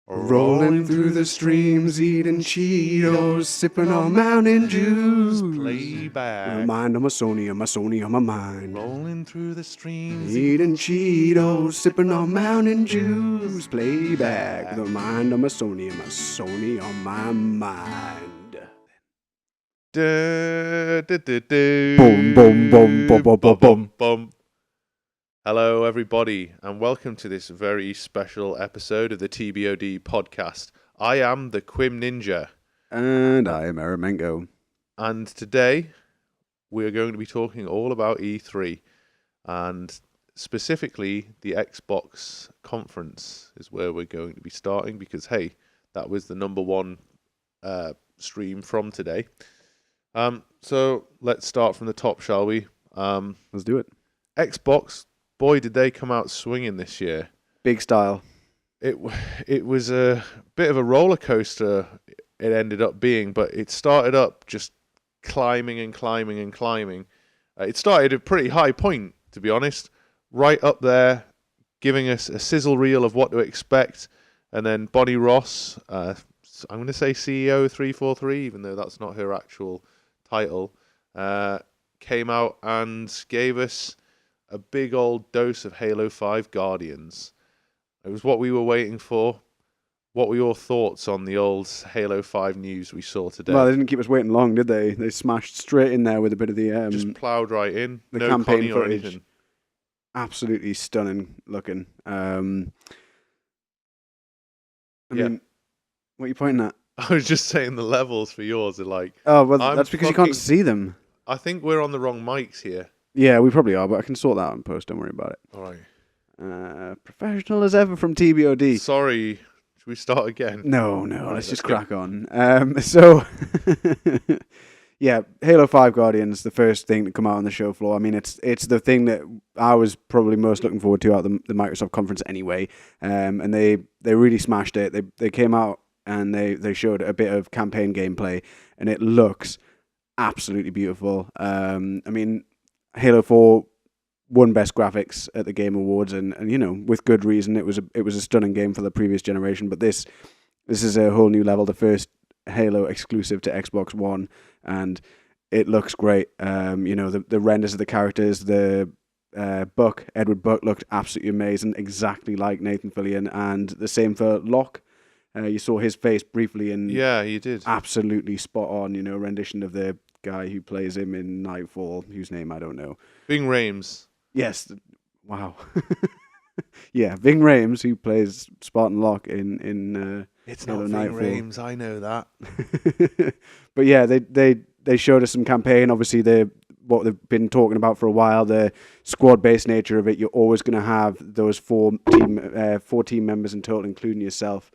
Rolling through the streams, eating Cheetos, sipping on Mountain Dews. Playback. My mind on my Sony on my mind. Rolling through the streams. Eating Cheetos, sipping on Mountain Dews. Playback. The mind on my Sony on my mind. Boom, boom, boom, boom, boom, boom, boom. Hello, everybody, and welcome to this very special episode of the TBoD podcast. I am the Quim Ninja. And I am Aramengo. And today, we're going to be talking all about E3. And specifically, the Xbox conference is where we're going to be starting. Because, hey, that was the number one stream from today. So, let's start from the top, shall we? Let's do it. Xbox. Boy, did they come out swinging this year. Big style. It was a bit of a roller coaster it ended up being, but it started up just climbing and climbing and climbing. It started at a pretty high point, to be honest, right up there, giving us a sizzle reel of what to expect. And then Bonnie Ross, I'm going to say CEO 343, even though that's not her actual title, came out and gave us a big old dose of Halo 5 Guardians. It was what we were waiting for. What were your thoughts on the old Halo 5 news we saw today? Well, they didn't keep us waiting long, did they? They smashed straight in there with a bit of the... just ploughed right in. The no campaign or footage. anything. Absolutely stunning looking. I Yeah. mean, what are you pointing at? I was just saying the levels for yours are like... Oh, well, I'm that's because you can't see them. I think we're on the wrong mics here. Yeah, we probably are, but I can sort that out in post. Don't worry about it. All right. Professional as ever from TBoD. Sorry. Should we start again? No, Right, let's just go. crack on. Yeah, Halo 5 Guardians, the first thing to come out on the show floor. I mean, it's the thing that I was probably most looking forward to at the Microsoft conference anyway. And they really smashed it. They came out and they showed a bit of campaign gameplay, and it looks absolutely beautiful. I mean, Halo 4 won Best Graphics at the Game Awards, and you know, with good reason. It was a stunning game for the previous generation, but this is a whole new level. The first Halo exclusive to Xbox One, and it looks great. You know, the renders of the characters, the Edward Buck looked absolutely amazing, exactly like Nathan Fillion, and the same for Locke. You saw his face briefly, and Yeah, you did. absolutely spot on. You know, rendition of the guy who plays him in Nightfall, whose name I don't know. Ving Rhames. Yes, wow. Yeah, Ving Rhames, who plays Spartan Locke in It's Halo not Ving Nightfall. Rhames, I know that. But yeah, they showed us some campaign. Obviously, what they've been talking about for a while, the squad-based nature of it. You're always going to have those four team members in total, including yourself,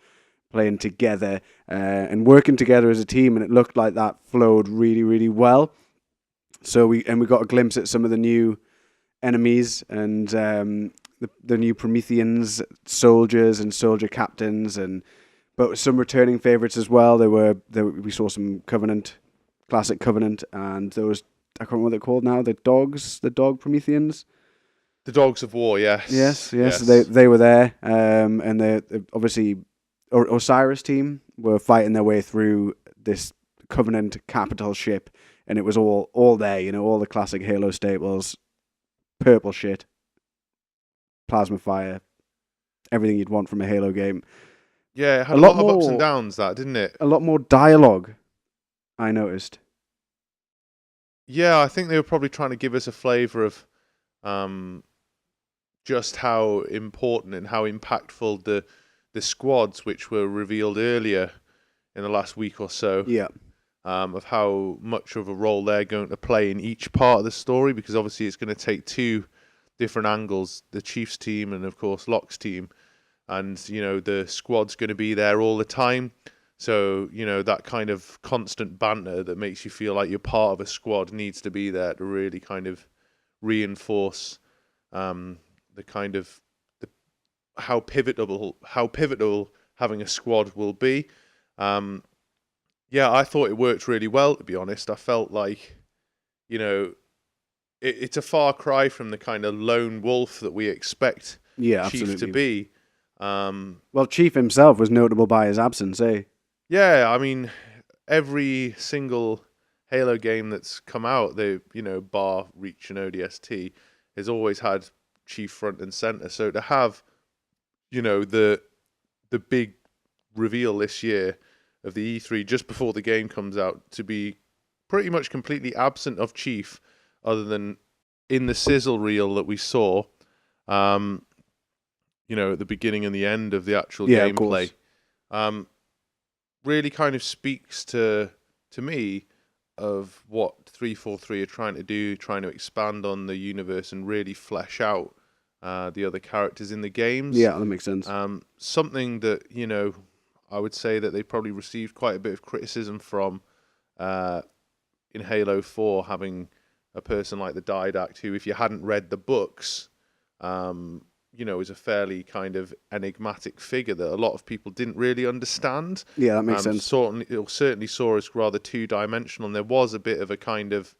playing together and working together as a team, and it looked like that flowed really, really well. So we got a glimpse at some of the new enemies and the new Prometheans, soldiers and soldier captains, but some returning favorites as well. We saw some Covenant, classic Covenant, and those, I can't remember what they're called now, the dog Prometheans. The Dogs of War, yes. Yes. They were there, and they obviously Osiris team were fighting their way through this Covenant capital ship, and it was all there, you know, all the classic Halo staples, purple shit, plasma fire, everything you'd want from a Halo game. Yeah, it had a lot of ups and downs, that, didn't it? A lot more dialogue, I noticed. Yeah, I think they were probably trying to give us a flavour of just how important and how impactful the squads, which were revealed earlier in the last week or so, Yeah. Of how much of a role they're going to play in each part of the story, because obviously it's going to take two different angles, the Chiefs team and, of course, Locke's team. And, you know, the squad's going to be there all the time. So, you know, that kind of constant banter that makes you feel like you're part of a squad needs to be there to really kind of reinforce the kind of how pivotal having a squad will be. Yeah, I thought it worked really well, to be honest. I felt like, you know, it's a far cry from the kind of lone wolf that we expect Yeah, Chief absolutely. to be. Well, Chief himself was notable by his absence, eh? Yeah, I mean, every single Halo game that's come out, they bar Reach and ODST, has always had Chief front and center. So to have the big reveal this year of the E3 just before the game comes out to be pretty much completely absent of Chief, other than in the sizzle reel that we saw, at the beginning and the end of the actual Of course. gameplay, really kind of speaks to me of what 343 are trying to do, trying to expand on the universe and really flesh out the other characters in the games. Yeah, that makes sense. Something that, I would say that they probably received quite a bit of criticism from in Halo 4, having a person like the Didact, who, if you hadn't read the books, is a fairly kind of enigmatic figure that a lot of people didn't really understand. Yeah, that makes sense. Certainly saw as rather two-dimensional, and there was a bit of a kind of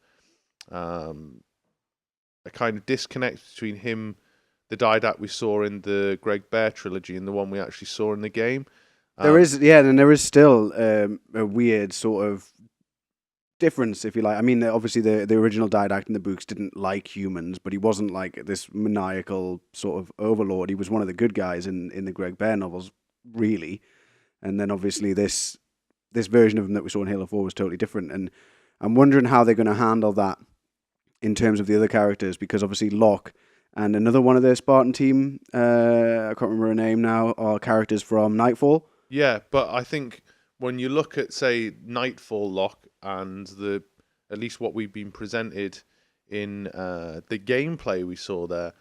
disconnect between him, the Didact we saw in the Greg Bear trilogy, and the one we actually saw in the game. There is still a weird sort of difference, if you like. I mean, obviously the original Didact in the books didn't like humans, but he wasn't like this maniacal sort of overlord. He was one of the good guys in the Greg Bear novels, really. And then obviously this version of him that we saw in Halo 4 was totally different. And I'm wondering how they're going to handle that in terms of the other characters, because obviously Locke and another one of their Spartan team, I can't remember her name now, are characters from Nightfall. Yeah, but I think when you look at, say, Nightfall Locke and at least what we've been presented in the gameplay we saw there,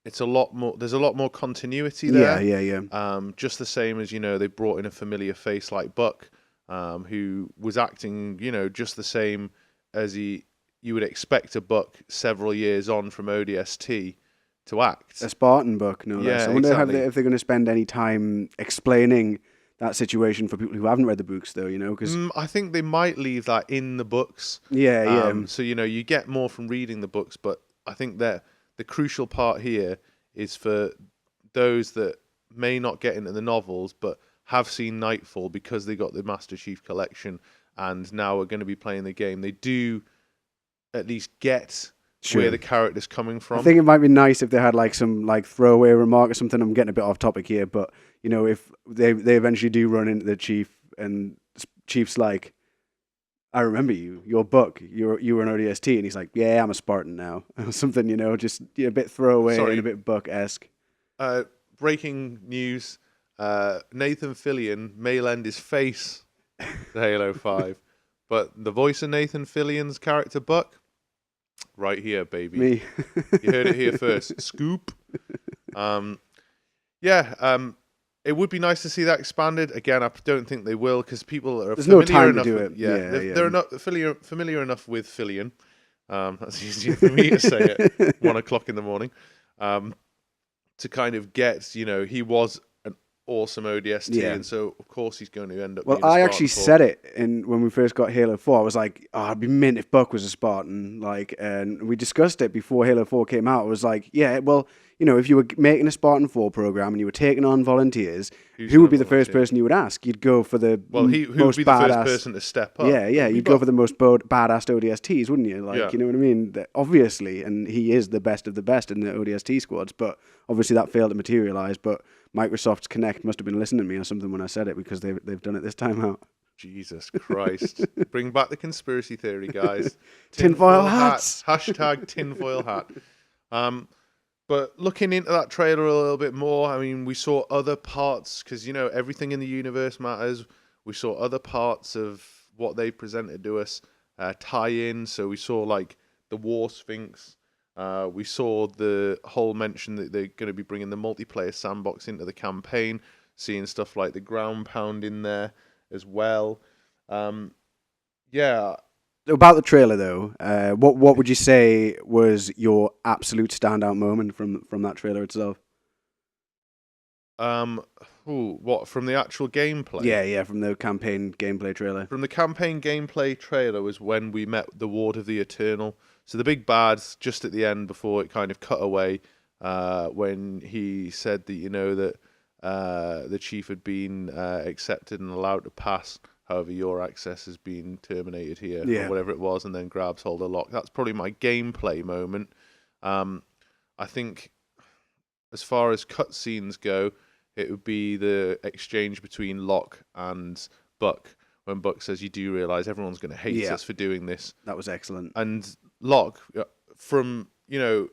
it's a lot more. There's a lot more continuity there. Yeah. Just the same as they brought in a familiar face like Buck, who was acting just the same as you would expect a Buck several years on from ODST to act. A Spartan Buck, no less. I wonder exactly. if they're going to spend any time explaining that situation for people who haven't read the books, though, because I think they might leave that in the books. Yeah. So you get more from reading the books, but I think that the crucial part here is for those that may not get into the novels but have seen Nightfall because they got the Master Chief Collection and now are going to be playing the game. They do at least get where the character's coming from. I think it might be nice if they had like some like throwaway remark or something. I'm getting a bit off topic here, but if they eventually do run into the Chief and Chief's like, I remember you're Buck, you were an ODST, and he's like, yeah, I'm a Spartan now, or something, just a bit throwaway and a bit Buck-esque. Breaking news, Nathan Fillion may lend his face to Halo 5, but the voice of Nathan Fillion's character Buck, right here, baby. Me. You heard it here first. Scoop. It would be nice to see that expanded. Again, I don't think they will because people are familiar no time enough to do it. They're familiar enough with Fillion. That's easier for me to say at 1 o'clock in the morning. To kind of get, he was an awesome ODST, and so of course he's going to end up. Well, I actually said it when we first got Halo 4. I was like, I'd be mint if Buck was a Spartan. And we discussed it before Halo 4 came out. I was like, yeah, well, if you were making a Spartan 4 program and you were taking on volunteers, who would be the first person you would ask? You'd go for the who would be the first person to step up? Yeah, you'd go for the most badass ODSTs, wouldn't you? You know what I mean? Obviously, and he is the best of the best in the ODST squads, but obviously that failed to materialize. But Microsoft's Connect must have been listening to me or something when I said it, because they've done it this time out. Jesus Christ. Bring back the conspiracy theory, guys. Tinfoil hats. Hashtag tinfoil hat. But looking into that trailer a little bit more, I mean, we saw other parts, because, everything in the universe matters. We saw other parts of what they presented to us tie in. So we saw, the War Sphinx. We saw the whole mention that they're going to be bringing the multiplayer sandbox into the campaign, seeing stuff like the ground pound in there as well. About the trailer, though, what would you say was your absolute standout moment from that trailer itself? What, from the actual gameplay? Yeah, from the campaign gameplay trailer. From the campaign gameplay trailer was when we met the Ward of the Eternal. So the big bads just at the end before it kind of cut away. when he said that that the chief had been accepted and allowed to pass. However, your access has been terminated here, or Yeah. whatever it was, and then grabs hold of Locke. That's probably my gameplay moment. I think as far as cutscenes go, it would be the exchange between Locke and Buck, when Buck says, "You do realize everyone's going to hate Yeah. us for doing this." That was excellent. And Locke, from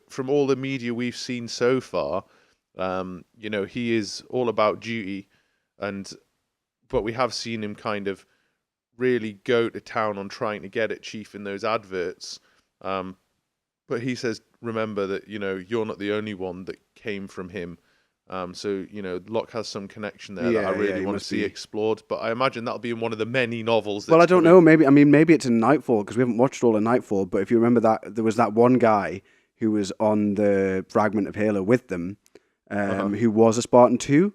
from all the media we've seen so far, he is all about duty, but we have seen him kind of really go to town on trying to get at Chief in those adverts. But he says, remember that, you're not the only one that came from him. So, Locke has some connection there that I really want to see explored. But I imagine that'll be in one of the many novels. Well, I don't know. Maybe it's in Nightfall, because we haven't watched all of Nightfall. But if you remember that, there was that one guy who was on the fragment of Halo with them, who was a Spartan 2.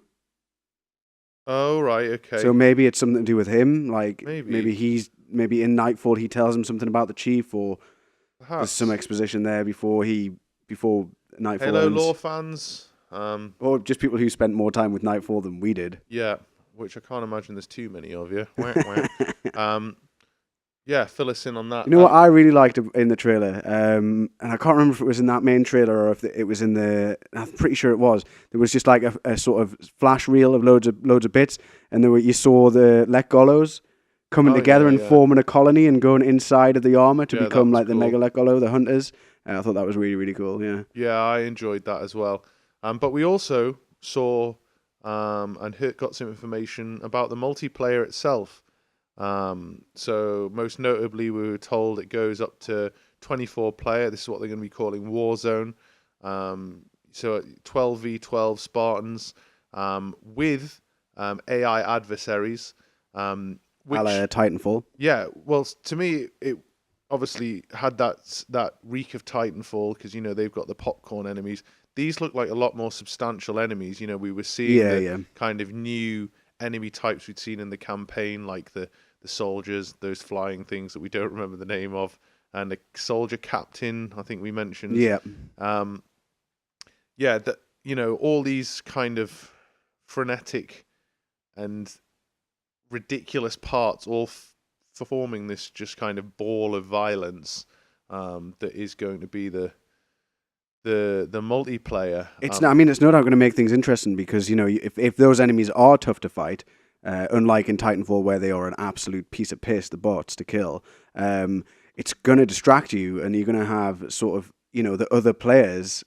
Oh, right, okay. So maybe it's something to do with him. Like maybe in Nightfall he tells him something about the chief, or perhaps there's some exposition there before Nightfall Halo ends. lore fans, Or just people who spent more time with Nightfall than we did. Yeah, which I can't imagine there's too many of you. Yeah, fill us in on that. You know what I really liked in the trailer, and I can't remember if it was in that main trailer or if it was in the. I'm pretty sure it was. There was just like a sort of flash reel of loads of bits, and you saw the Lekgolos coming together and forming a colony and going inside of the armor to become like the Mega Lekgolo, the hunters. I thought that was really, really cool. Yeah. Yeah, I enjoyed that as well. But we also saw and got some information about the multiplayer itself. So most notably, we were told it goes up to 24 player. This is what they're going to be calling Warzone. So 12v12 Spartans with AI adversaries. Which, Titanfall. Yeah, well, to me, it obviously had that reek of Titanfall, because they've got the popcorn enemies. These look like a lot more substantial enemies. We were seeing kind of new enemy types we'd seen in the campaign, like the soldiers, those flying things that we don't remember the name of, and the soldier captain, I think we mentioned. Yeah. That all these kind of frenetic and ridiculous parts, all forming this just kind of ball of violence that is going to be the multiplayer. It's no doubt going to make things interesting, because if those enemies are tough to fight, unlike in Titanfall where they are an absolute piece of piss, the bots to kill, it's going to distract you, and you're going to have sort of the other players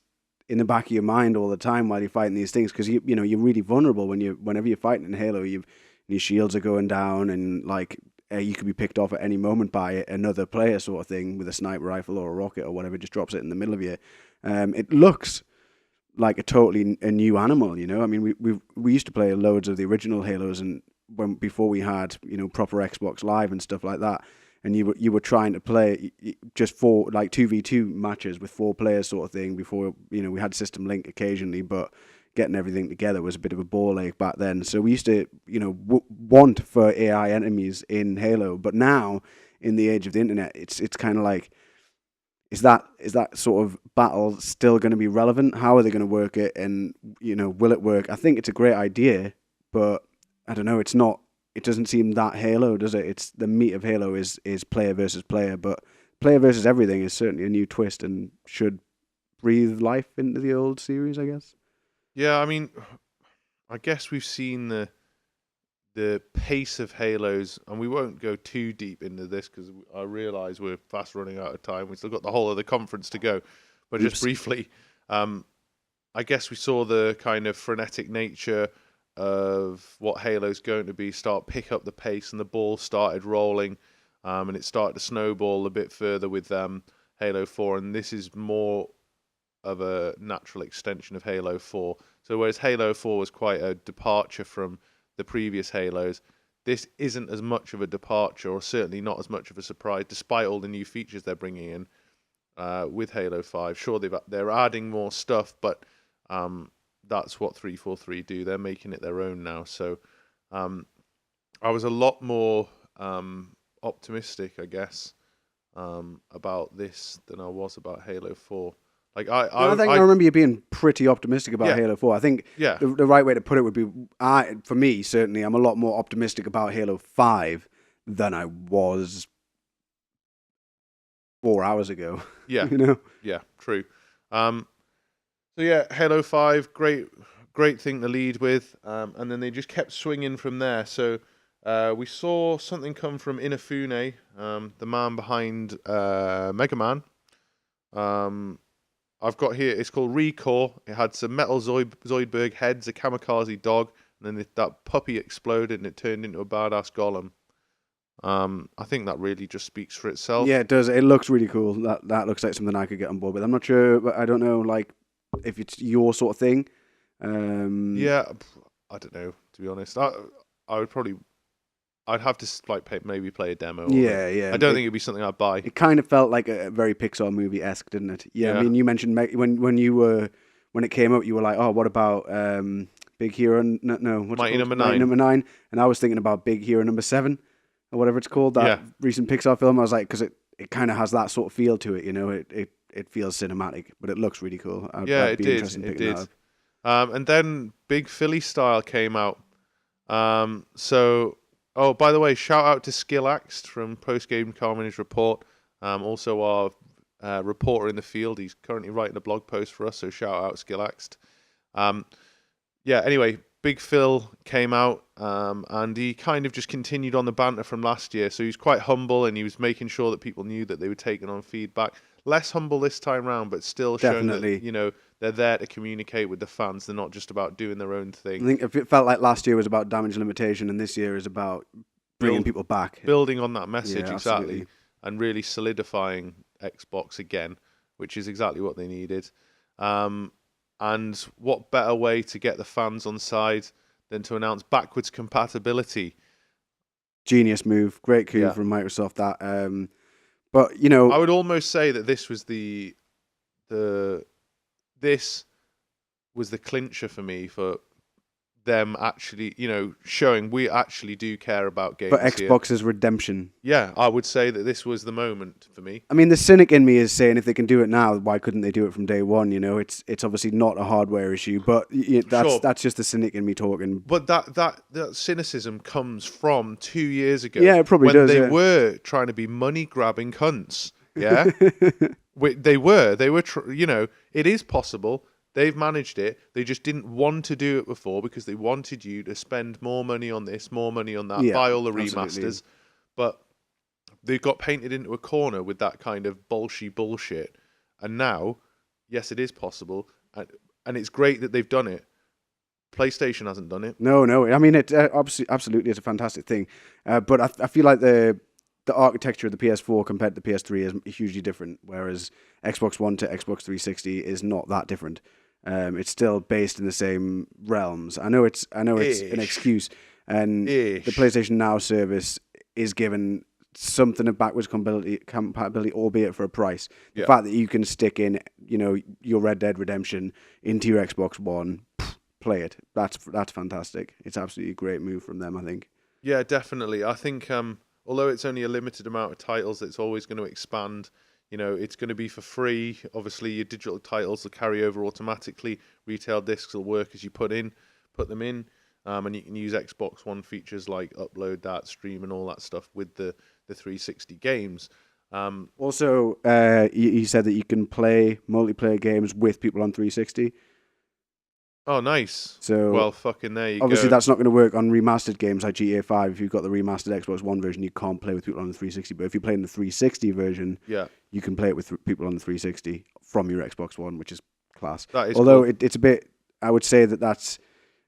in the back of your mind all the time while you're fighting these things, because you're really vulnerable whenever you're fighting in Halo. Your shields are going down, and like you could be picked off at any moment by another player, sort of thing, with a sniper rifle or a rocket or whatever, just drops it in the middle of you. It looks like a new animal. I mean, we used to play loads of the original Halos, and before we had proper Xbox Live and stuff like that, and you were trying to play just 2v2 matches with 4 players, sort of thing, before we had System Link occasionally, but getting everything together was a bit of a ball ache back then. So we used to want for AI enemies in Halo, but now in the age of the internet, it's kind of like, is that sort of battle still going to be relevant? How are they going to work it? And will it work? I think it's a great idea, but I don't know. It's not. It doesn't seem that Halo, does it? It's the meat of Halo is player versus player, but player versus everything is certainly a new twist and should breathe life into the old series, I guess. Yeah, I mean, I guess we've seen the pace of Halos, and we won't go too deep into this because I realise we're fast running out of time. We've still got the whole of the conference to go. But just briefly, I guess we saw the kind of frenetic nature of what Halo's going to be pick up the pace, and the ball started rolling, and it started to snowball a bit further with Halo 4, and this is more of a natural extension of Halo 4. So whereas Halo 4 was quite a departure from the previous Halos, this isn't as much of a departure, or certainly not as much of a surprise, despite all the new features they're bringing in with Halo 5. Sure, they're adding more stuff, but that's what 343 do. They're making it their own now. So I was a lot more optimistic, I guess, about this than I was about Halo 4. Like I think I remember you being pretty optimistic about Yeah. Halo 4. I think yeah, the right way to put it would be, for me, certainly, I'm a lot more optimistic about Halo 5 than I was 4 hours ago. yeah, You know? yeah, true. So yeah, Halo 5, great thing to lead with, and then they just kept swinging from there. So we saw something come from Inafune, the man behind Mega Man. I've got here, it's called Recore. It had some metal Zoidberg heads, a kamikaze dog, and then that puppy exploded and it turned into a badass golem. I think that really just speaks for itself. Yeah, it does. It looks really cool. That looks like something I could get on board with. I'm not sure, but I don't know, like, if it's your sort of thing. Yeah, I don't know, to be honest. I would probably, I'd have to maybe play a demo. Yeah, yeah. I don't think it'd be something I'd buy. It kind of felt like a very Pixar movie-esque, didn't it? Yeah, Yeah. I mean, you mentioned when it came out, you were like, oh, what about Big Hero? No, what's Mighty it called? Number 9. Mighty Number 9. And I was thinking about Big Hero number 7 or whatever it's called. That Yeah. recent Pixar film. I was like, because it kind of has that sort of feel to it. You know, it feels cinematic, but it looks really cool. I'd be interested in picking that up. And then Big Philly Style came out. Oh, by the way, shout out to Skillaxed from Post Game Carnage Report. Also our reporter in the field. He's currently writing a blog post for us, so shout out Skillaxed. Anyway, Big Phil came out, and he kind of just continued on the banter from last year. So he was quite humble, and he was making sure that people knew that they were taking on feedback. Less humble this time round, but still showing Definitely. that, they're there to communicate with the fans. They're not just about doing their own thing. I think it felt like last year was about damage limitation, and this year is about bringing people back. Building on that message, Yeah, exactly. absolutely. And really solidifying Xbox again, which is exactly what they needed. And what better way to get the fans on side than to announce backwards compatibility? Genius move, great coup Yeah. from Microsoft. That, but I would almost say that this was the clincher for me for them actually, showing we actually do care about games. for Xbox's redemption. Yeah, I would say that this was the moment for me. I mean, the cynic in me is saying if they can do it now, why couldn't they do it from day one? It's obviously not a hardware issue, but Sure. that's just the cynic in me talking. But that cynicism comes from 2 years ago. Yeah, it probably when does. they Yeah. were trying to be money grabbing cunts. Yeah, they were. It is possible. They've managed it. They just didn't want to do it before because they wanted you to spend more money on this, more money on that, Yeah, buy all the absolutely. remasters. But they got painted into a corner with that kind of bullshit. And now, yes, it is possible. And it's great that they've done it. PlayStation hasn't done it. No. I mean, it absolutely is a fantastic thing, but I feel like the architecture of the PS4 compared to the PS3 is hugely different. Whereas Xbox One to Xbox 360 is not that different. It's still based in the same realms. I know it's an excuse, and the PlayStation Now service is given something of backwards compatibility, albeit for a price. The Yeah. fact that you can stick in, your Red Dead Redemption into your Xbox One, play it. That's fantastic. It's absolutely a great move from them, I think. Yeah, definitely. I think although it's only a limited amount of titles, it's always going to expand. It's going to be for free. Obviously, your digital titles will carry over automatically. Retail discs will work as you put them in, and you can use Xbox One features like upload that, stream, and all that stuff with the 360 games. Also, you said that you can play multiplayer games with people on 360. Oh, nice. So, well, fucking there you obviously, go. that's not going to work on remastered games like GTA 5. If you've got the remastered Xbox One version, you can't play with people on the 360. But if you're playing the 360 version, Yeah, you can play it with people on the 360 from your Xbox One, which is class. that is Although cool. it's a bit, I would say that's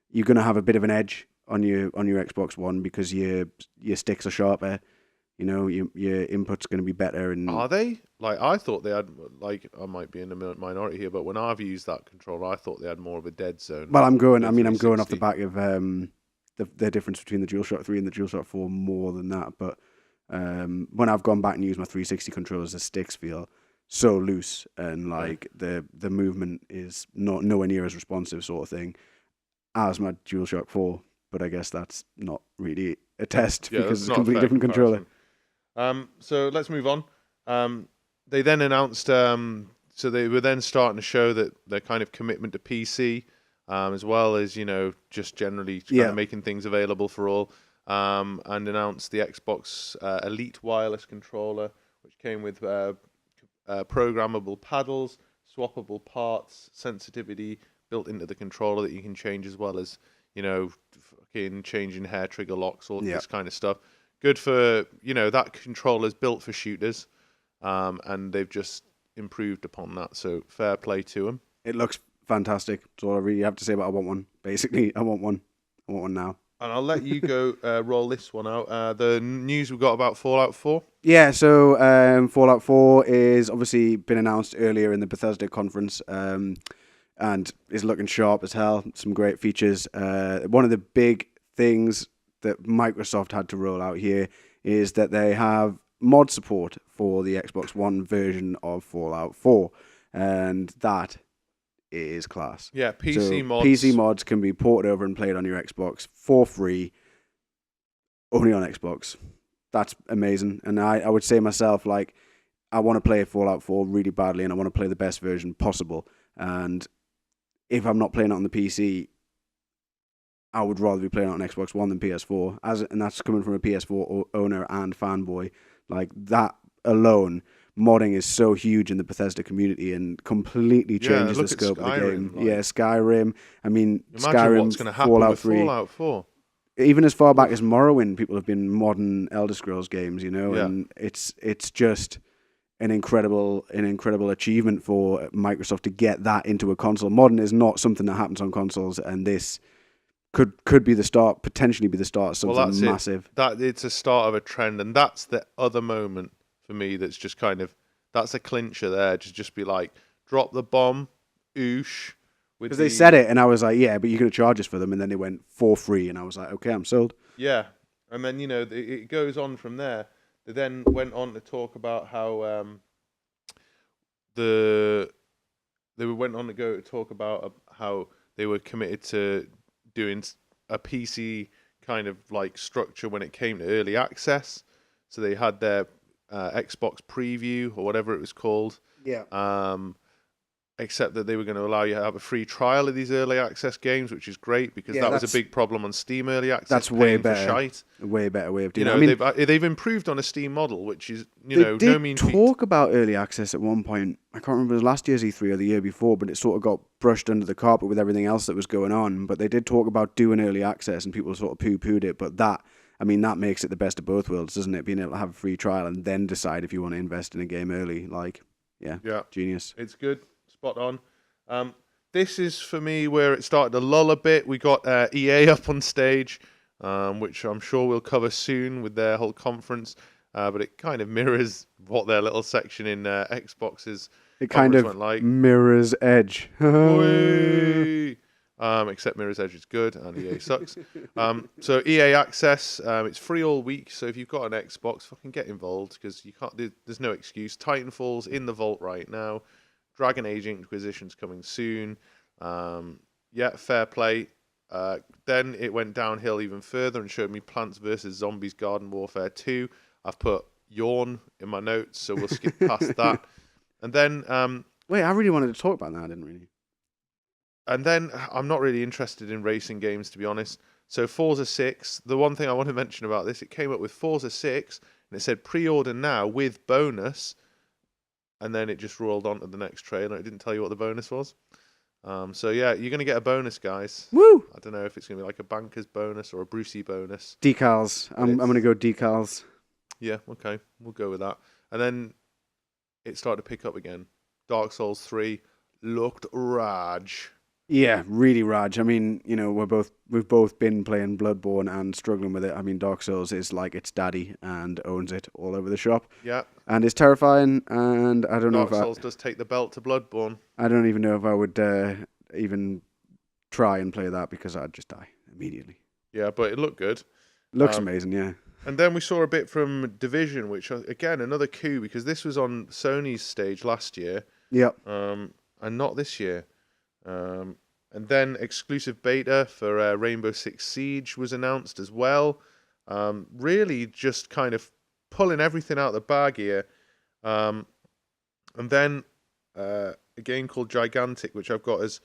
you're going to have a bit of an edge on your Xbox One because your sticks are sharper. Your input's going to be better. And Are they? Like, I thought they had, I might be in the minority here, but when I've used that controller, I thought they had more of a dead zone. well, I'm going the off the 360. back of the difference between the DualShock 3 and the DualShock 4 more than that. But when I've gone back and used my 360 controllers, the sticks feel so loose and like the movement is nowhere near as responsive sort of thing as my DualShock 4. But I guess that's not really a test Yeah, because that's it's a not completely fair different controller. comparison. So let's move on. They then announced so they were then starting to show that their kind of commitment to PC, as well as just generally kind Yeah. of making things available for all. And announced the Xbox Elite wireless controller, which came with programmable paddles, swappable parts, sensitivity built into the controller that you can change, as well as fucking changing hair trigger locks, all Yeah. this kind of stuff. Good for that controller's built for shooters, and they've just improved upon that. So fair play to them. It looks fantastic. That's all I really have to say about. I want one. Basically, I want one. I want one now. And I'll let you go roll this one out. The news we've got about Fallout 4. Yeah, so Fallout 4 is obviously been announced earlier in the Bethesda conference, and is looking sharp as hell. Some great features. One of the big things that Microsoft had to roll out here is that they have mod support for the Xbox One version of Fallout 4, and that is class. Yeah, PC So mods. PC mods can be ported over and played on your Xbox for free, only on Xbox. That's amazing. And I would say myself, like, I want to play Fallout 4 really badly, and I want to play the best version possible. And if I'm not playing it on the PC, I would rather be playing it on Xbox One than PS4. And that's coming from a PS4 owner and fanboy. Like, that alone, modding is so huge in the Bethesda community and completely changes the scope of the game. Like, yeah, Skyrim. I mean, imagine Skyrim, what's going to happen Fallout with 3. Fallout 4. Even as far back as Morrowind, people have been modding Elder Scrolls games, and it's just an incredible achievement for Microsoft to get that into a console. Modding is not something that happens on consoles, and this could be the start, potentially be the start of something massive. That it's a start of a trend, and that's the other moment for me that's just kind of, that's a clincher there, to just be like, drop the bomb, oosh. Because they said it, and I was like, yeah, but you're going to charge us for them, and then they went for free, and I was like, okay, I'm sold. Yeah, and then, it goes on from there. They then went on to talk about how they went on to go to talk about how they were committed to doing a PC kind of like structure when it came to early access. So they had their Xbox preview or whatever it was called. Yeah. Except that they were going to allow you to have a free trial of these early access games, which is great, because that was a big problem on Steam early access. That's way better. Shite. A way better way of doing it. I mean, they've improved on a Steam model, which is they no did mean talk about early access at one point. I can't remember if it was last year's E3 or the year before, but it sort of got brushed under the carpet with everything else that was going on. But they did talk about doing early access, and people sort of poo-pooed it. But that makes it the best of both worlds, doesn't it? Being able to have a free trial and then decide if you want to invest in a game early, yeah, genius. It's good, spot on. This is for me where it started to lull a bit. We got EA up on stage, which I'm sure we'll cover soon with their whole conference. But it kind of mirrors what their little section in Xbox's it kind of went like. Mirrors Edge. Except Mirror's Edge is good and EA sucks. So EA Access, it's free all week. So if you've got an Xbox, fucking get involved, because you can't. There's no excuse. Titanfall's in the vault right now. Dragon Age Inquisition's coming soon. Fair play. Then it went downhill even further and showed me Plants vs. Zombies Garden Warfare 2. I've put yawn in my notes, so we'll skip past that. And then... wait, I really wanted to talk about that, I didn't really. And then I'm not really interested in racing games, to be honest. So Forza 6, the one thing I want to mention about this, it came up with Forza 6, and it said pre-order now with bonus... And then it just rolled on to the next trailer. It didn't tell you what the bonus was. So yeah, you're going to get a bonus, guys. Woo! I don't know if it's going to be like a banker's bonus or a Brucey bonus. Decals. I'm going to go decals. Yeah, okay. We'll go with that. And then it started to pick up again. Dark Souls 3 looked raj. Yeah, really raj. I mean, we've both been playing Bloodborne and struggling with it. I mean, Dark Souls is like its daddy and owns it all over the shop. Yeah. And it's terrifying, and I don't know if Dark Souls does take the belt to Bloodborne. I don't even know if I would even try and play that, because I'd just die immediately. Yeah, but it looked good. Looks amazing, yeah. And then we saw a bit from Division, which, again, another coup, because this was on Sony's stage last year. Yep. And not this year. And then exclusive beta for Rainbow Six Siege was announced as well. Really just kind of pulling everything out of the bag here. And then a game called Gigantic, which I've got as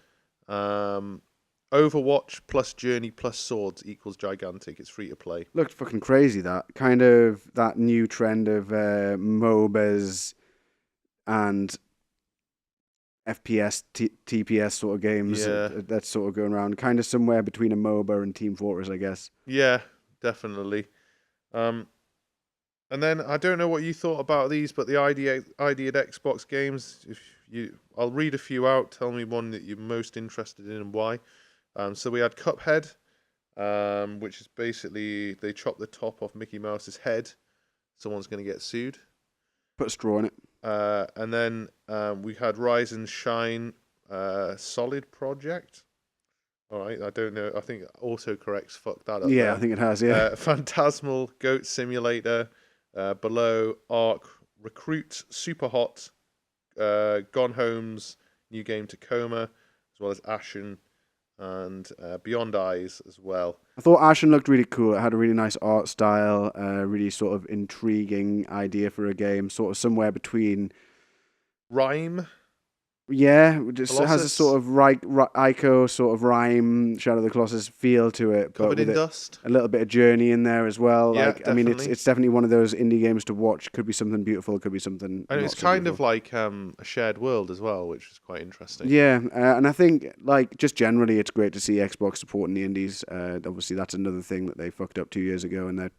Overwatch plus Journey plus Swords equals Gigantic. It's free to play. Looked fucking crazy. That kind of that new trend of MOBAs and FPS, TPS sort of games that's sort of going around, kind of somewhere between a MOBA and Team Fortress, I guess. Yeah, definitely. And then I don't know what you thought about these, but the ID at Xbox games. I'll read a few out. Tell me one that you're most interested in and why. So we had Cuphead, which is basically they chop the top off Mickey Mouse's head. Someone's going to get sued. Put a straw in it. And then we had Rise and Shine, Solid Project. All right, I don't know. I think autocorrects fucked that up. Yeah, there. I think it has. Yeah. Phantasmal, Goat Simulator, Below, Ark, Recruit, Super Hot, Gone Home's new game Tacoma, as well as Ashen and Beyond Eyes as well. I thought Ashen looked really cool. It had a really nice art style, really sort of intriguing idea for a game, sort of somewhere between Rhyme. Yeah, it has a Colossus. sort of Ico sort of Rhyme, Shadow of the Colossus feel to it, but Covered in with dust. a little bit of Journey in there as well. Yeah, I mean, definitely. it's definitely one of those indie games to watch. Could be something beautiful, could be something. And not it's so kind beautiful. of like a shared world as well, which is quite interesting. Yeah, and I think like just generally, it's great to see Xbox supporting the indies. Obviously, that's another thing that they fucked up 2 years ago, and they've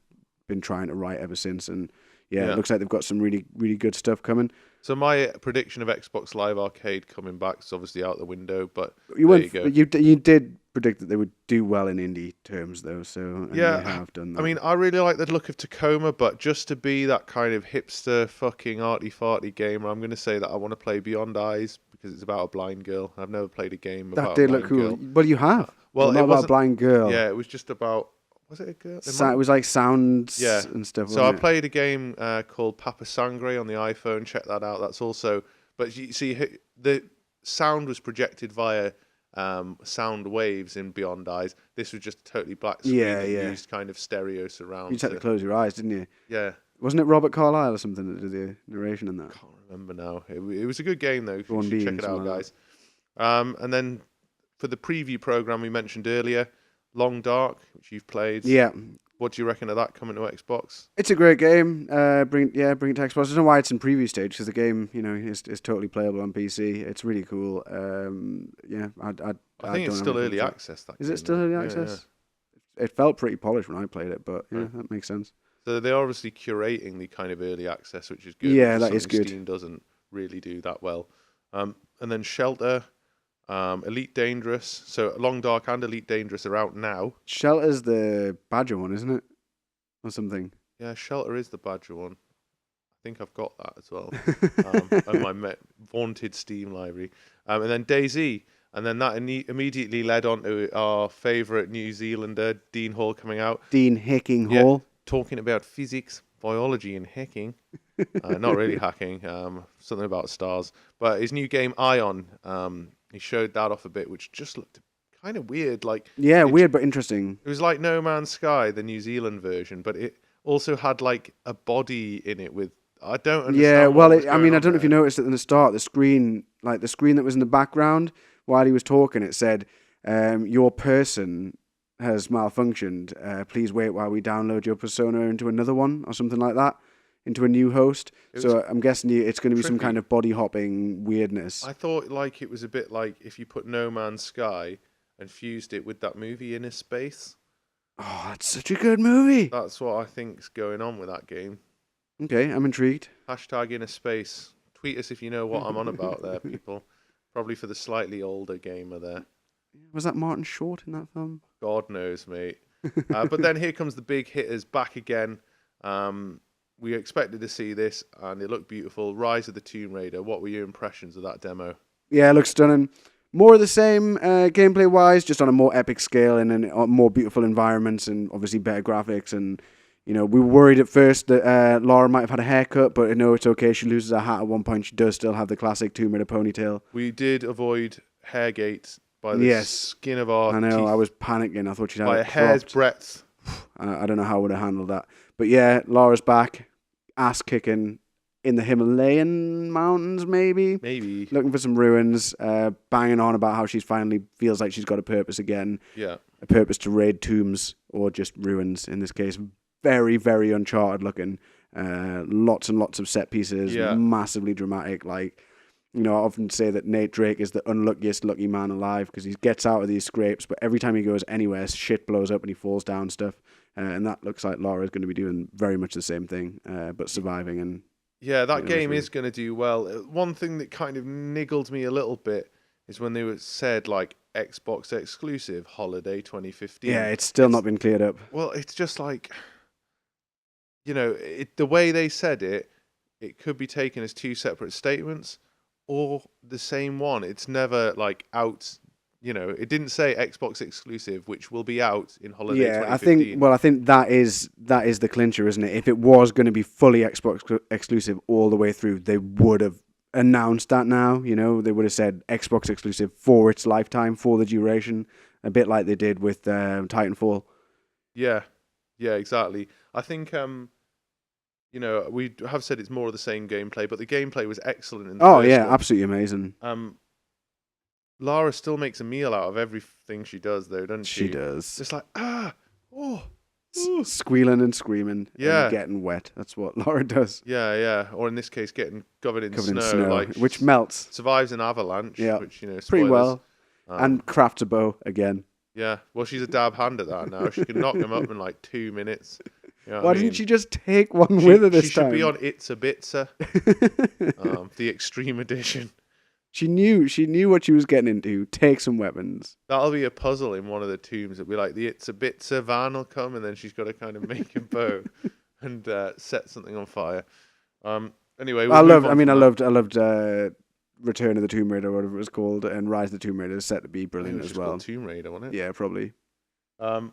been trying to right ever since. And yeah, it looks like they've got some really, really good stuff coming. So my prediction of Xbox Live Arcade coming back is obviously out the window, but you did predict that they would do well in indie terms, though. So they have done that. I mean, I really like the look of Tacoma, but just to be that kind of hipster fucking arty-farty gamer, I'm going to say that I want to play Beyond Eyes because it's about a blind girl. I've never played a game about that did a look blind cool. girl. Well, you have. Well, not it about a wasn't blind girl. Yeah, it was just about. Was it a girl? It was like sounds and stuff. So I played a game called Papa Sangre on the iPhone. Check that out. That's also. But you see, the sound was projected via sound waves in Beyond Eyes. This was just a totally black screen that used kind of stereo surround. You just had to close your eyes, didn't you? Yeah. Wasn't it Robert Carlyle or something that did the narration in that? I can't remember now. It was a good game though. You One should check Bean, it out, something like guys. And then for the preview program we mentioned earlier, Long Dark, which you've played. Yeah. What do you reckon of that coming to Xbox? It's a great game. Bring it to Xbox. I don't know why it's in preview stage because the game, is totally playable on PC. It's really cool. I think it's still early access. Is it still early access? Yeah. It felt pretty polished when I played it, but that makes sense. So they're obviously curating the kind of early access, which is good. Yeah, that is good. Steam doesn't really do that well. And then Shelter, Elite Dangerous. So Long Dark and Elite Dangerous are out now. Shelter's the Badger one, isn't it? Or something. Yeah, Shelter is the Badger one. I think I've got that as well. On my vaunted Steam library. And then DayZ. And then that immediately led on to our favourite New Zealander, Dean Hall, coming out. Dean Hicking Hall. Talking about physics, biology, and hacking. Not really hacking, something about stars. But his new game, Ion, he showed that off a bit, which just looked kind of weird. Weird but interesting. It was like No Man's Sky, the New Zealand version, but it also had like a body in it with... I don't understand. Yeah, well, I don't know there. if you noticed it in the start, the screen that was in the background while he was talking, it said, your person has malfunctioned. Please wait while we download your persona into another one or something like that, into a new host. So I'm guessing it's going to be some kind of body hopping weirdness. I thought like it was a bit like if you put No Man's Sky and fused it with that movie Inner Space. Oh, that's such a good movie. That's what I think's going on with that game. Okay, I'm intrigued. # Inner Space. Tweet us if you know what I'm on about there, people. Probably for the slightly older gamer there. Was that Martin Short in that film? God knows, mate. But then here comes the big hitters back again. We expected to see this, and it looked beautiful. Rise of the Tomb Raider. What were your impressions of that demo? Yeah, it looks stunning. More of the same gameplay-wise, just on a more epic scale and in more beautiful environments and obviously better graphics. And, we were worried at first that Laura might have had a haircut, but no, it's okay. She loses her hat at one point. She does still have the classic Tomb Raider ponytail. We did avoid Hairgate by the skin of our teeth. I know, I was panicking. I thought she'd have by it a hair's cropped. breadth. I don't know how I would have handled that. But yeah, Laura's back, ass kicking, in the Himalayan mountains, maybe. Maybe. Looking for some ruins, banging on about how she's finally feels like she's got a purpose again. Yeah. A purpose to raid tombs or just ruins in this case. Very, very Uncharted looking. Lots and lots of set pieces, massively dramatic. Like, you know, I often say that Nate Drake is the unluckiest lucky man alive because he gets out of these scrapes, but every time he goes anywhere, shit blows up and he falls down stuff. And that looks like Lara is going to be doing very much the same thing, but surviving. And yeah, that game is going to do well. One thing that kind of niggled me a little bit is when they said like Xbox exclusive holiday 2015. Yeah, it's still not been cleared up. Well, it's just like, you know, the way they said it, it could be taken as two separate statements or the same one. It's never like out. You know, it didn't say Xbox exclusive, which will be out in holiday 2015. I think that is the clincher, isn't it? If it was going to be fully Xbox exclusive all the way through, they would have announced that now. You know, they would have said Xbox exclusive for its lifetime, for the duration, a bit like they did with Titanfall. Yeah, exactly. I think, you know, we have said it's more of the same gameplay, but the gameplay was excellent in the first one. Absolutely amazing. Lara still makes a meal out of everything she does, though, doesn't she? She does. It's like, squealing and screaming and Yeah. getting wet. That's what Lara does. Yeah. Or in this case, getting covered in snow. Like, which melts. Survives an avalanche, Yeah. which, you know, Pretty spoilers. well. And crafts a bow again. Yeah, well, she's a dab hand at that now. She can knock them up in like 2 minutes. You know Why didn't she just take one with her this time? time? She should be on It's a Bitsa, the Extreme Edition. She knew what she was getting into. Take some weapons. That'll be a puzzle in one of the tombs. It'll be like the It's a Bitsa van will come, and then she's got to kind of make a bow and set something on fire. Anyway, I loved Return of the Tomb Raider, or whatever it was called, and Rise of the Tomb Raider is set to be brilliant as well. Tomb Raider, wasn't it? Yeah, probably. And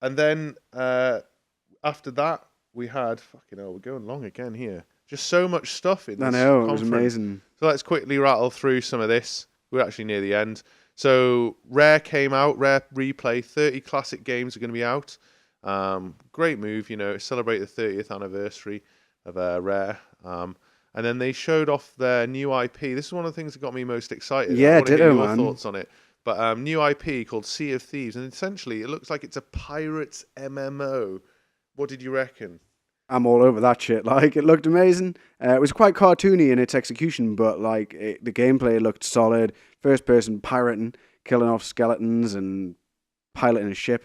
then after that, we had we're going long again here. Just so much stuff in this it was conference. amazing. So let's quickly rattle through some of this. We're actually near the end. So Rare came out, Rare Replay, 30 classic games are going to be out. Great move, you know, celebrate the 30th anniversary of Rare. And then they showed off their new IP. This is one of the things that got me most excited. Yeah, I want to ditto, get your man. thoughts on it. But new IP called Sea of Thieves, and essentially it looks like it's a pirates MMO. What did you reckon? I'm all over that shit. Like, it looked amazing. It was quite cartoony in its execution, but like the gameplay looked solid. First person pirating, killing off skeletons, and piloting a ship.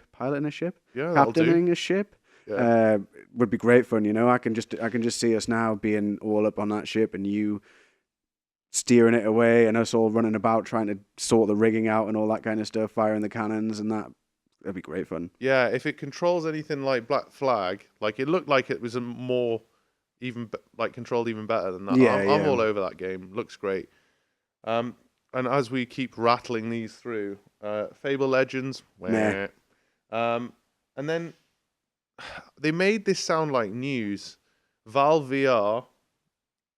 Yeah, captaining a ship. Yeah. Would be great fun. You know, I can just see us now being all up on that ship, and you steering it away, and us all running about trying to sort the rigging out and all that kind of stuff, firing the cannons, and that'd be great fun. Yeah, if it controls anything like Black Flag, like it looked like it was controlled even better than that. I'm all over that game. Looks great. And as we keep rattling these through, Fable Legends, Nah. And then they made this sound like news. Valve VR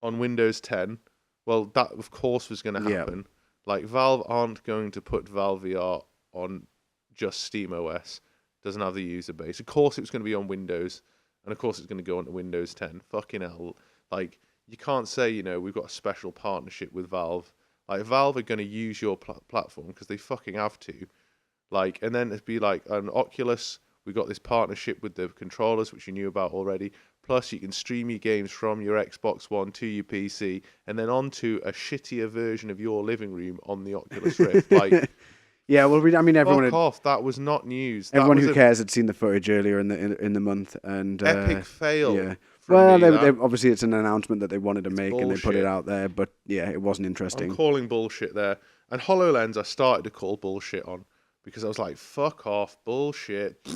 on Windows 10. Well, that of course was going to happen. Yeah. Like Valve aren't going to put Valve VR on just Steam OS. Doesn't have the user base. Of course, it was going to be on Windows, and of course, it's going to go onto Windows 10. Fucking hell! Like you can't say, you know, we've got a special partnership with Valve. Like Valve are going to use your platform because they fucking have to. Like, and then it'd be like an Oculus. We got this partnership with the controllers, which you knew about already. Plus, you can stream your games from your Xbox One to your PC, and then onto a shittier version of your living room on the Oculus Rift. Like, yeah, well, everyone. Fuck off! That was not news. Everyone who cares had seen the footage earlier in the month, and epic fail. Yeah. Well, they obviously it's an announcement that they wanted to make, bullshit. and they put it out there. But yeah, it wasn't interesting. I'm calling bullshit there. And HoloLens, I started to call bullshit on because I was like, "Fuck off, bullshit."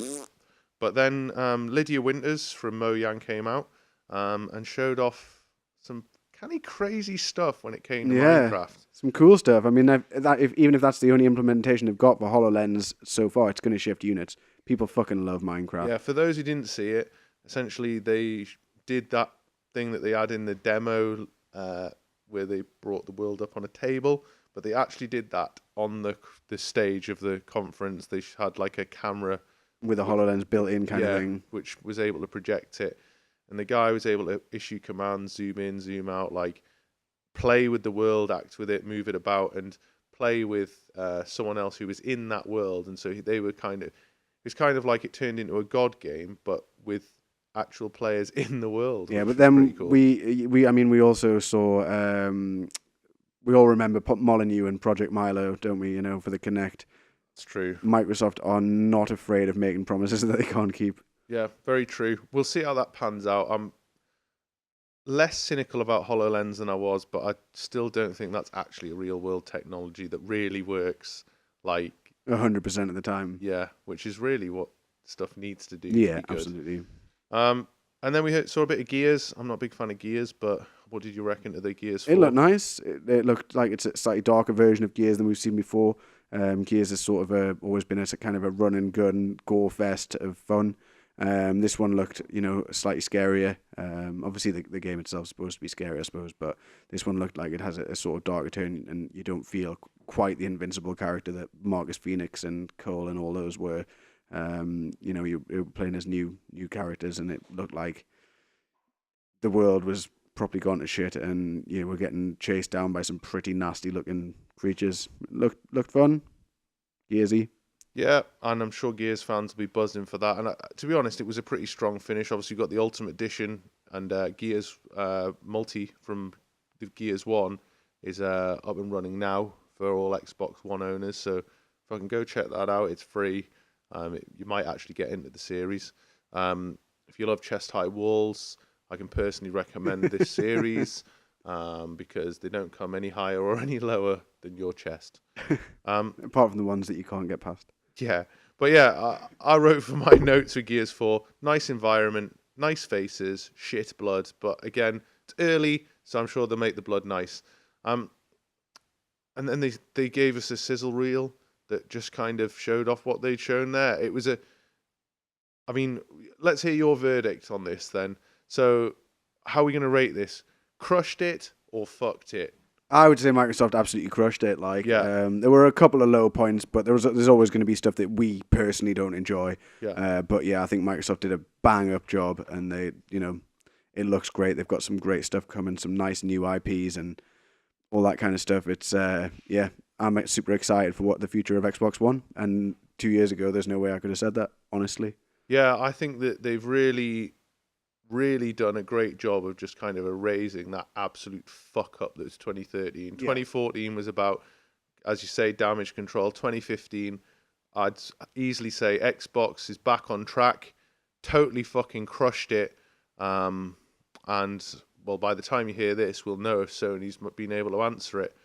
But then Lydia Winters from Mojang came out and showed off some kind of crazy stuff when it came to Minecraft. Some cool stuff. I mean, even if that's the only implementation they've got for HoloLens so far, it's going to shift units. People fucking love Minecraft. Yeah, for those who didn't see it, essentially they did that thing that they had in the demo where they brought the world up on a table, but they actually did that on the stage of the conference. They had like a camera with a HoloLens built in kind of thing, which was able to project it. and the guy was able to issue commands, zoom in, zoom out, like play with the world, act with it, move it about, and play with someone else who was in that world. And so they were it was kind of like it turned into a God game, but with actual players in the world. Yeah, which but was then pretty cool. we also saw we all remember Molyneux and Project Milo, don't we? For the Kinect. It's true. Microsoft are not afraid of making promises that they can't keep. Yeah, very true. We'll see how that pans out. I'm less cynical about HoloLens than I was, but I still don't think that's actually a real world technology that really works. 100% of the time. Yeah, which is really what stuff needs to do. Yeah, to be good. absolutely. And then we saw a bit of Gears. I'm not a big fan of Gears, but what did you reckon to the Gears 4? It looked nice. It looked like it's a slightly darker version of Gears than we've seen before. Gears has sort of always been a kind of a run and gun gore fest of fun. This one looked, slightly scarier. Obviously, the game itself is supposed to be scary, I suppose, but this one looked like it has a sort of darker turn, and you don't feel quite the invincible character that Marcus Phoenix and Cole and all those were. You were playing as new characters, and it looked like the world was properly gone to shit, and we're getting chased down by some pretty nasty looking creatures. Looked fun, Gearsy. Yeah, and I'm sure Gears fans will be buzzing for that. And to be honest, it was a pretty strong finish. Obviously, you got the Ultimate Edition, and Gears Multi from the Gears 1 is up and running now for all Xbox One owners. So if I can go check that out, it's free. You might actually get into the series. If you love Chest High Walls, I can personally recommend this series because they don't come any higher or any lower than your chest. Apart from the ones that you can't get past. Yeah, but yeah, I wrote for my notes with Gears 4, nice environment, nice faces, shit blood, but again, it's early, so I'm sure they'll make the blood nice. And then they gave us a sizzle reel that just kind of showed off what they'd shown there. It was let's hear your verdict on this then. So, how are we going to rate this? Crushed it or fucked it? I would say Microsoft absolutely crushed it. There were a couple of low points, but there's always going to be stuff that we personally don't enjoy. Yeah. But yeah, I think Microsoft did a bang up job, and they, it looks great. They've got some great stuff coming, some nice new IPs and all that kind of stuff. It's I'm super excited for what the future of Xbox One. And 2 years ago, there's no way I could have said that, honestly. Yeah, I think that they've really done a great job of just kind of erasing that absolute fuck up that was 2013. Yeah. 2014 was about, as you say, damage control. 2015, I'd easily say Xbox is back on track, totally fucking crushed it. And, well, by the time you hear this, we'll know if Sony's been able to answer it.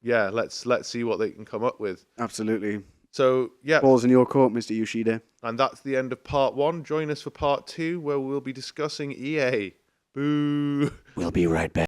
Yeah, let's see what they can come up with. Absolutely. So, yeah. Ball's in your court, Mr. Yoshida. And that's the end of part 1. Join us for part 2, where we'll be discussing EA. Boo! We'll be right back.